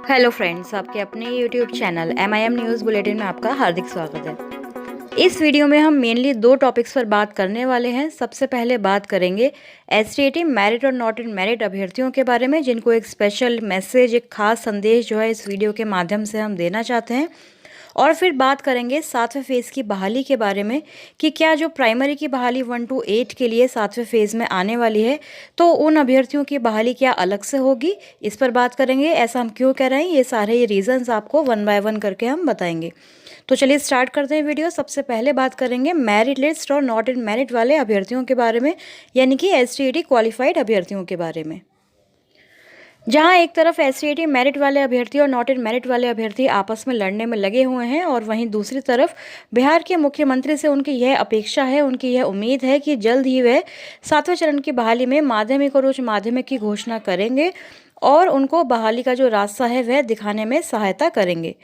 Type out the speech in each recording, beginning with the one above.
Hello friends, आपके अपने YouTube channel MIM news bulletin में आपका हार्दिक स्वागत है। इस वीडियो में हम मेनली दो टॉपिक्स पर बात करने वाले हैं। सबसे पहले बात करेंगे STAT मेरिट और नॉट इन मेरिट अभ्यर्थियों के बारे में, जिनको एक स्पेशल मैसेज, एक खास संदेश जो है इस वीडियो के माध्यम से हम देना चाहते हैं। और फिर बात करेंगे 7वें फेज़ की बहाली के बारे में कि क्या जो प्राइमरी की बहाली 1 to 8 के लिए 7वें फेज़ में आने वाली है, तो उन अभ्यर्थियों की बहाली क्या अलग से होगी, इस पर बात करेंगे। ऐसा हम क्यों कह रहे हैं, ये सारे रीजंस आपको वन बाय वन करके हम बताएंगे। तो चलिए स्टार्ट करते हैं वीडियो। सबसे पहले बात करेंगे मेरिट लिस्ट और नॉट इन मेरिट वाले अभ्यर्थियों के बारे में, यानी कि STAT क्वालिफाइड अभ्यर्थियों के बारे में। जहां एक तरफ STAT मेरिट वाले अभ्यर्थी और नॉट इन मेरिट वाले अभ्यर्थी आपस में लड़ने में लगे हुए हैं, और वहीं दूसरी तरफ बिहार के मुख्यमंत्री से उनकी यह अपेक्षा है, उनकी यह उम्मीद है कि जल्द ही वह 7वें चरण की बहाली में माध्यमिक और उच्च माध्यमिक की घोषणा करेंगे और उनको बहाली का जो रास्ता है वह दिखाने में सहायता करेंगे।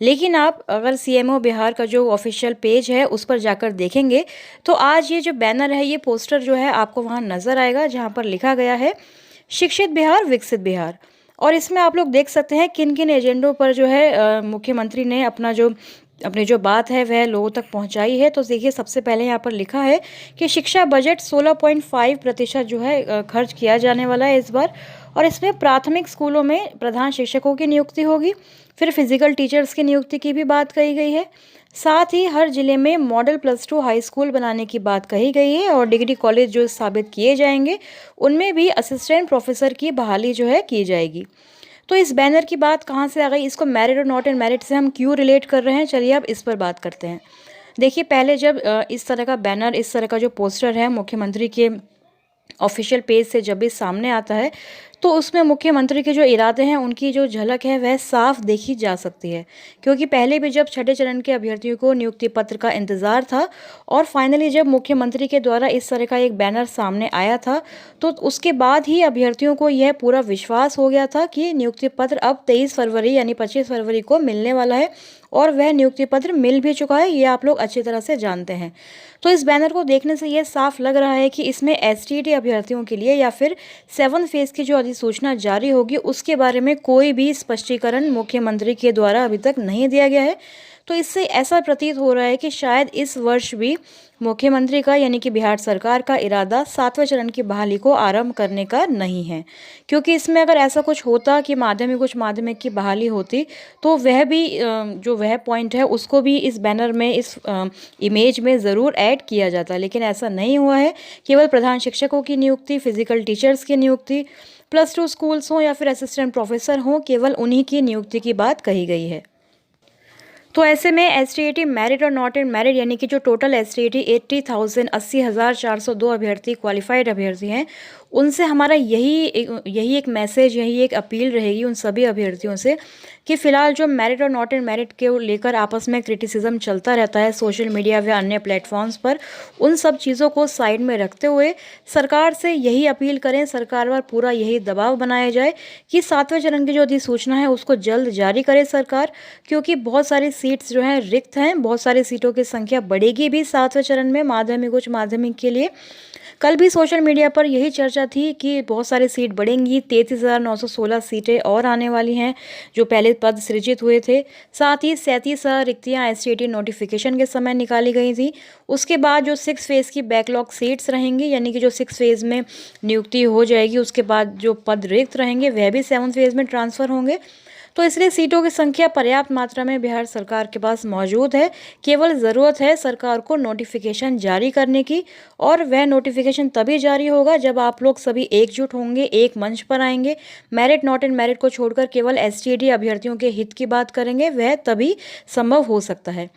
लेकिन आप अगर CMO बिहार का जो ऑफिशियल पेज है उस पर जाकर देखेंगे तो आज ये जो बैनर है, ये पोस्टर जो है आपको वहाँ नज़र आएगा, जहाँ पर लिखा गया है शिक्षित बिहार विकसित बिहार। और इसमें आप लोग देख सकते हैं किन किन एजेंडों पर जो है मुख्यमंत्री ने अपनी जो बात है वह लोगों तक पहुंचाई है। तो देखिए, सबसे पहले यहाँ पर लिखा है कि शिक्षा बजट 16.5% जो है खर्च किया जाने वाला है इस बार, और इसमें प्राथमिक स्कूलों में प्रधान शिक्षकों की नियुक्ति होगी। फिर फिजिकल टीचर्स की नियुक्ति की भी बात कही गई है। साथ ही हर जिले में मॉडल +2 हाई स्कूल बनाने की बात कही गई है, और डिग्री कॉलेज जो स्थापित किए जाएंगे उनमें भी असिस्टेंट प्रोफेसर की बहाली जो है की जाएगी। तो इस बैनर की बात कहाँ से आ गई, इसको मेरिट और नॉट इन मेरिट से हम क्यों रिलेट कर रहे हैं, चलिए अब इस पर बात करते हैं। देखिए, पहले जब इस तरह का बैनर, इस तरह का जो पोस्टर है मुख्यमंत्री के ऑफिशियल पेज से जब भी सामने आता है, तो उसमें मुख्यमंत्री के जो इरादे हैं उनकी जो झलक है वह साफ देखी जा सकती है। क्योंकि पहले भी जब छठे चरण के अभ्यर्थियों को नियुक्ति पत्र का इंतज़ार था, और फाइनली जब मुख्यमंत्री के द्वारा इस तरह का एक बैनर सामने आया था, तो उसके बाद ही अभ्यर्थियों को यह पूरा विश्वास हो गया था कि नियुक्ति पत्र अब 23 फरवरी यानी 25 फरवरी को मिलने वाला है, और वह नियुक्ति पत्र मिल भी चुका है, ये आप लोग अच्छी तरह से जानते हैं। तो इस बैनर को देखने से यह साफ लग रहा है कि इसमें STAT अभ्यर्थियों के लिए या फिर 7 फेज़ की जो अधिसूचना जारी होगी उसके बारे में कोई भी स्पष्टीकरण मुख्यमंत्री के द्वारा अभी तक नहीं दिया गया है। तो इससे ऐसा प्रतीत हो रहा है कि शायद इस वर्ष भी मुख्यमंत्री का, यानी कि बिहार सरकार का इरादा 7वें चरण की बहाली को आरंभ करने का नहीं है। क्योंकि इसमें अगर ऐसा कुछ होता कि माध्यमिक उच्च माध्यमिक की बहाली होती, तो वह भी जो वह पॉइंट है उसको भी इस बैनर में, इस इमेज में ज़रूर ऐड किया जाता। लेकिन ऐसा नहीं हुआ है। केवल प्रधान शिक्षकों की नियुक्ति, फिजिकल टीचर्स की नियुक्ति, +2 स्कूल्स हों या फिर असिस्टेंट प्रोफेसर हों, केवल उन्हीं की नियुक्ति की बात कही गई है। तो ऐसे में STAT मेरिट और नॉट इन मेरिट, यानी कि जो टोटल STAT 80,402 अभ्यर्थी क्वालिफाइड अभ्यर्थी हैं, उनसे हमारा यही एक मैसेज, यही एक अपील रहेगी उन सभी अभ्यर्थियों से कि फ़िलहाल जो मेरिट और नॉट इन मेरिट के लेकर आपस में क्रिटिसिज्म चलता रहता है सोशल मीडिया व अन्य प्लेटफॉर्म्स पर, उन सब चीज़ों को साइड में रखते हुए सरकार से यही अपील करें, सरकार पर पूरा यही दबाव बनाया जाए कि 7वें चरण की जो अधिसूचना है उसको जल्द जारी करे सरकार। क्योंकि बहुत सारी सीट्स जो हैं रिक्त हैं, बहुत सारी सीटों की संख्या बढ़ेगी भी 7वें चरण में माध्यमिक उच्च माध्यमिक के लिए। कल भी सोशल मीडिया पर यही चर्चा थी कि बहुत सारी सीट बढ़ेंगी, 33,916 सीटें और आने वाली हैं जो पहले पद सृजित हुए थे। साथ ही 37 रिक्तियाँ STAT नोटिफिकेशन के समय निकाली गई थी। उसके बाद जो 6 फेज़ की बैकलॉग सीट्स रहेंगी, यानी कि जो 6 फेज़ में नियुक्ति हो जाएगी, उसके बाद जो पद रिक्त रहेंगे वह भी 7 फेज़ में ट्रांसफ़र होंगे। तो इसलिए सीटों की संख्या पर्याप्त मात्रा में बिहार सरकार के पास मौजूद है। केवल ज़रूरत है सरकार को नोटिफिकेशन जारी करने की, और वह नोटिफिकेशन तभी जारी होगा जब आप लोग सभी एकजुट होंगे, एक मंच पर आएंगे, मेरिट नॉट इन मेरिट को छोड़कर केवल STAT अभ्यर्थियों के हित की बात करेंगे, वह तभी संभव हो सकता है।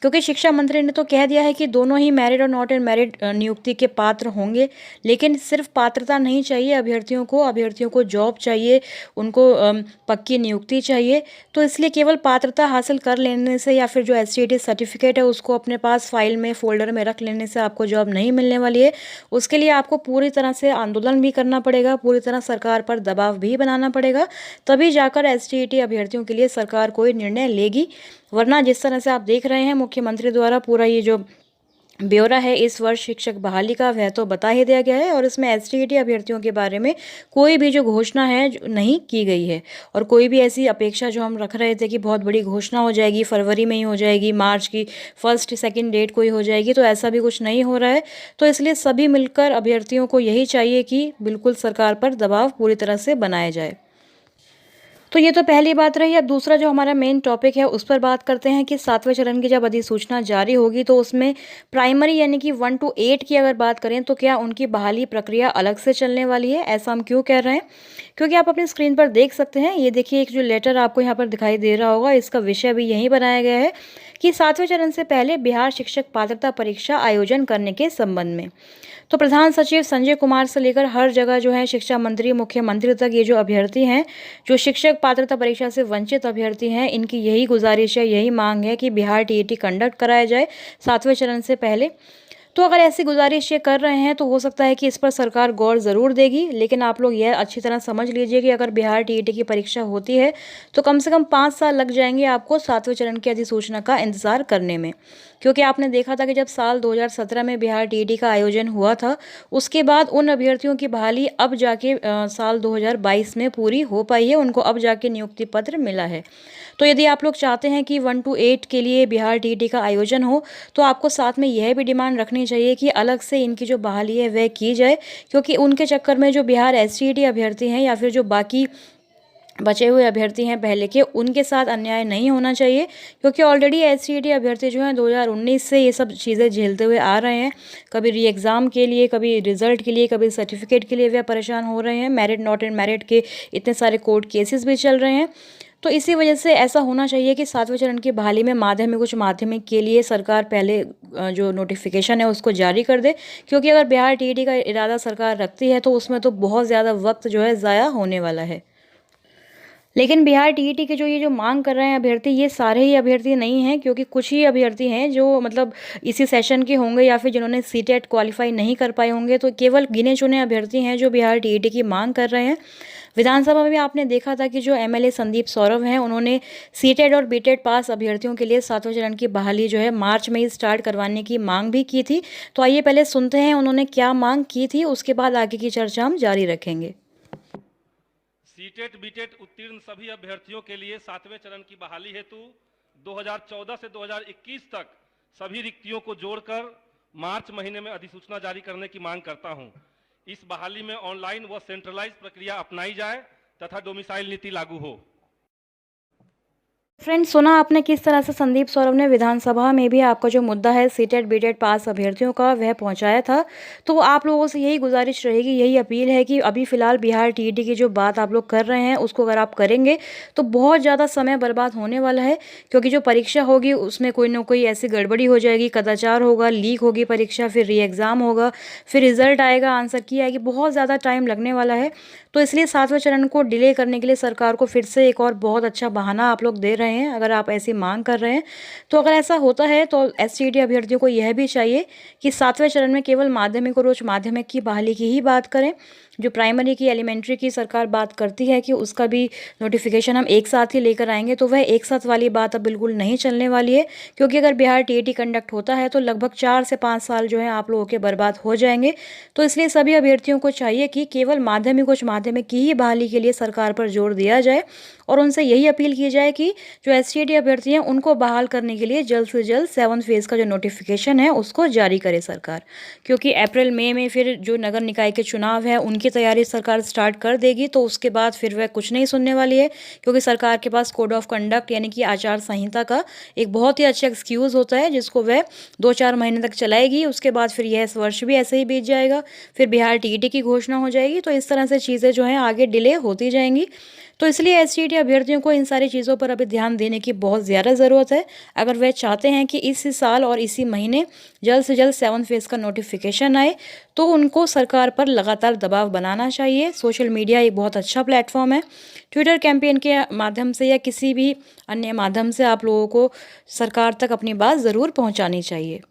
क्योंकि शिक्षा मंत्री ने तो कह दिया है कि दोनों ही मेरिट और नॉट इन मेरिट नियुक्ति के पात्र होंगे, लेकिन सिर्फ पात्रता नहीं चाहिए अभ्यर्थियों को जॉब चाहिए, उनको पक्की नियुक्ति चाहिए। तो इसलिए केवल पात्रता हासिल कर लेने से या फिर जो STAT सर्टिफिकेट है उसको अपने पास फाइल में, फोल्डर में रख लेने से आपको जॉब नहीं मिलने वाली है। उसके लिए आपको पूरी तरह से आंदोलन भी करना पड़ेगा, पूरी तरह सरकार पर दबाव भी बनाना पड़ेगा, तभी जाकर STAT अभ्यर्थियों के लिए सरकार कोई निर्णय लेगी। वरना जिस तरह से आप देख रहे हैं मुख्यमंत्री द्वारा पूरा ये जो ब्यौरा है इस वर्ष शिक्षक बहाली का, वह तो बता ही दिया गया है और इसमें एसटीईटी अभ्यर्थियों के बारे में कोई भी जो घोषणा है नहीं की गई है। और कोई भी ऐसी अपेक्षा जो हम रख रहे थे कि बहुत बड़ी घोषणा हो जाएगी, फरवरी में ही हो जाएगी, मार्च की फर्स्ट सेकंड डेट कोई हो जाएगी, तो ऐसा भी कुछ नहीं हो रहा है। तो इसलिए सभी मिलकर अभ्यर्थियों को यही चाहिए कि बिल्कुल सरकार पर दबाव पूरी तरह से बनाया जाए। तो ये तो पहली बात रही। अब दूसरा जो हमारा मेन टॉपिक है उस पर बात करते हैं कि 7वें चरण की जब अधिसूचना जारी होगी तो उसमें प्राइमरी यानी कि 1 to 8 की अगर बात करें तो क्या उनकी बहाली प्रक्रिया अलग से चलने वाली है। ऐसा हम क्यों कह रहे हैं, क्योंकि आप अपनी स्क्रीन पर देख सकते हैं, ये देखिए एक जो लेटर आपको यहाँ पर दिखाई दे रहा होगा, इसका विषय भी यही बनाया गया है कि 7वें चरण से पहले बिहार शिक्षक पात्रता परीक्षा आयोजन करने के संबंध में। तो प्रधान सचिव संजय कुमार से लेकर हर जगह जो है शिक्षा मंत्री, मुख्यमंत्री तक ये जो अभ्यर्थी हैं, जो शिक्षक पात्रता परीक्षा से वंचित अभ्यर्थी हैं, इनकी यही गुजारिश है, यही मांग है कि बिहार टीईटी कंडक्ट कराया जाए 7वें चरण से पहले। तो अगर ऐसी गुजारिश ये कर रहे हैं तो हो सकता है कि इस पर सरकार गौर ज़रूर देगी, लेकिन आप लोग यह अच्छी तरह समझ लीजिए कि अगर बिहार टीईटी की परीक्षा होती है तो कम से कम 5 साल लग जाएंगे आपको 7वें चरण की अधिसूचना का इंतज़ार करने में। क्योंकि आपने देखा था कि जब साल 2017 में बिहार टीईटी का आयोजन हुआ था, उसके बाद उन अभ्यर्थियों की बहाली अब जाके साल 2022 में पूरी हो पाई है, उनको अब जाके नियुक्ति पत्र मिला है। तो यदि आप लोग चाहते हैं कि 1 to 8 के लिए बिहार टीईटी का आयोजन हो तो आपको साथ में यह भी डिमांड रखनी चाहिए कि अलग से इनकी जो बहाली है वह की जाए, क्योंकि उनके चक्कर में जो बिहार एसटीईटी अभ्यर्थी हैं या फिर जो बाकी बचे हुए अभ्यर्थी हैं पहले के, उनके साथ अन्याय नहीं होना चाहिए। क्योंकि ऑलरेडी एसटीईटी अभ्यर्थी जो हैं 2019 से ये सब चीज़ें झेलते हुए आ रहे हैं, कभी री एग्ज़ाम के लिए, कभी रिजल्ट के लिए, कभी सर्टिफिकेट के लिए वह परेशान हो रहे हैं, मेरिट नॉट इन मेरिट के इतने सारे कोर्ट केसेस भी चल रहे हैं। तो इसी वजह से ऐसा होना चाहिए कि 7वें चरण की बहाली में माध्यमिक उच्च माध्यमिक के लिए सरकार पहले जो नोटिफिकेशन है उसको जारी कर दे, क्योंकि अगर बिहार टीईटी का इरादा सरकार रखती है तो उसमें तो बहुत ज़्यादा वक्त जो है ज़ाया होने वाला है। लेकिन बिहार टीईटी के जो ये जो मांग कर रहे हैं अभ्यर्थी, ये सारे ही अभ्यर्थी नहीं हैं, क्योंकि कुछ ही अभ्यर्थी हैं जो मतलब इसी सेशन के होंगे या फिर जिन्होंने सीटेट क्वालिफाई नहीं कर पाए होंगे। तो केवल गिने चुने अभ्यर्थी हैं जो बिहार टीईटी की मांग कर रहे हैं। विधानसभा में आपने देखा था कि जो एमएलए संदीप सौरभ हैं, उन्होंने सीटेट और बीटेट पास अभ्यर्थियों के लिए 7वें चरण की बहाली जो है मार्च में ही स्टार्ट करवाने की मांग भी की थी। तो आइए पहले सुनते हैं उन्होंने क्या मांग की थी, उसके बाद आगे की चर्चा हम जारी रखेंगे। सीटेट बीटेट उत्तीर्ण सभी अभ्यर्थियों के लिए 7वें चरण की बहाली हेतु 2014 से 2021 तक सभी रिक्तियों को जोड़कर मार्च महीने में अधिसूचना जारी करने की मांग करता हूं। इस बहाली में ऑनलाइन व सेंट्रलाइज प्रक्रिया अपनाई जाए तथा डोमिसाइल नीति लागू हो। फ्रेंड्स, सुना आपने किस तरह से संदीप सौरभ ने विधानसभा में भी आपका जो मुद्दा है सीटेट बीटेट पास अभ्यर्थियों का वह पहुंचाया था। तो आप लोगों से यही गुजारिश रहेगी, यही अपील है कि अभी फ़िलहाल बिहार टीईटी की जो बात आप लोग कर रहे हैं उसको अगर आप करेंगे तो बहुत ज़्यादा समय बर्बाद होने वाला है। क्योंकि जो परीक्षा होगी उसमें कोई ना कोई ऐसी गड़बड़ी हो जाएगी, कदाचार होगा, लीक होगी परीक्षा, फिर री एग्ज़ाम होगा, फिर रिजल्ट आएगा, आंसर की आएगी, बहुत ज़्यादा टाइम लगने वाला है। तो इसलिए 7वें चरण को डिले करने के लिए सरकार को फिर से एक और बहुत अच्छा बहाना आप लोग दे रहे हैं, अगर आप ऐसी मांग कर रहे हैं। तो अगर ऐसा होता है तो एसटीईटी अभ्यर्थियों को यह भी चाहिए कि 7वें चरण में केवल माध्यमिक और उच्च माध्यमिक की बहाली की ही बात करें। जो प्राइमरी की, एलिमेंट्री की सरकार बात करती है कि उसका भी नोटिफिकेशन हम एक साथ ही लेकर आएंगे, तो वह एक साथ वाली बात अब बिल्कुल नहीं चलने वाली है। क्योंकि अगर बिहार टीईटी कंडक्ट होता है तो लगभग 4 से 5 साल जो है आप लोगों के बर्बाद हो जाएंगे। तो इसलिए सभी अभ्यर्थियों को चाहिए कि केवल माध्यमिक उच्च माध्यमिक की ही बहाली के लिए सरकार पर जोर दिया जाए और उनसे यही अपील की जाए कि जो एसटीईटी अभ्यर्थी हैं उनको बहाल करने के लिए जल्द से जल्द 7th फेज़ का जो नोटिफिकेशन है उसको जारी करे सरकार। क्योंकि अप्रैल मई में फिर जो नगर निकाय के चुनाव है उनकी तैयारी सरकार स्टार्ट कर देगी, तो उसके बाद फिर वह कुछ नहीं सुनने वाली है। क्योंकि सरकार के पास कोड ऑफ कंडक्ट यानी कि आचार संहिता का एक बहुत ही अच्छा एक्सक्यूज़ होता है, जिसको वह 2-4 महीने तक चलाएगी। उसके बाद फिर यह वर्ष भी ऐसे ही बीत जाएगा, फिर बिहार टीईटी की घोषणा हो जाएगी। तो इस तरह से चीज़ें जो हैं आगे डिले होती जाएंगी। तो इसलिए एसटीईटी अभ्यर्थियों को इन सारी चीज़ों पर अभी ध्यान देने की बहुत ज़्यादा ज़रूरत है। अगर वह चाहते हैं कि इसी साल और इसी महीने जल्द से जल्द 7th फेज़ का नोटिफिकेशन आए, तो उनको सरकार पर लगातार दबाव बनाना चाहिए। सोशल मीडिया एक बहुत अच्छा प्लेटफॉर्म है। ट्विटर कैंपेन के माध्यम से या किसी भी अन्य माध्यम से आप लोगों को सरकार तक अपनी बात ज़रूर पहुँचानी चाहिए।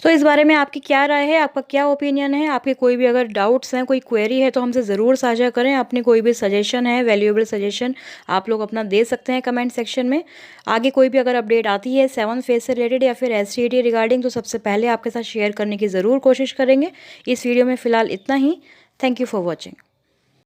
सो इस बारे में आपकी क्या राय है, आपका क्या ओपिनियन है? आपके कोई भी अगर डाउट्स हैं, कोई क्वेरी है तो हमसे ज़रूर साझा करें। अपनी कोई भी सजेशन है, वैल्यूएबल सजेशन आप लोग अपना दे सकते हैं कमेंट सेक्शन में। आगे कोई भी अगर अपडेट आती है 7th फेज़ से रिलेटेड या फिर STAT रिगार्डिंग, तो सबसे पहले आपके साथ शेयर करने की ज़रूर कोशिश करेंगे। इस वीडियो में फ़िलहाल इतना ही। Thank you for watching.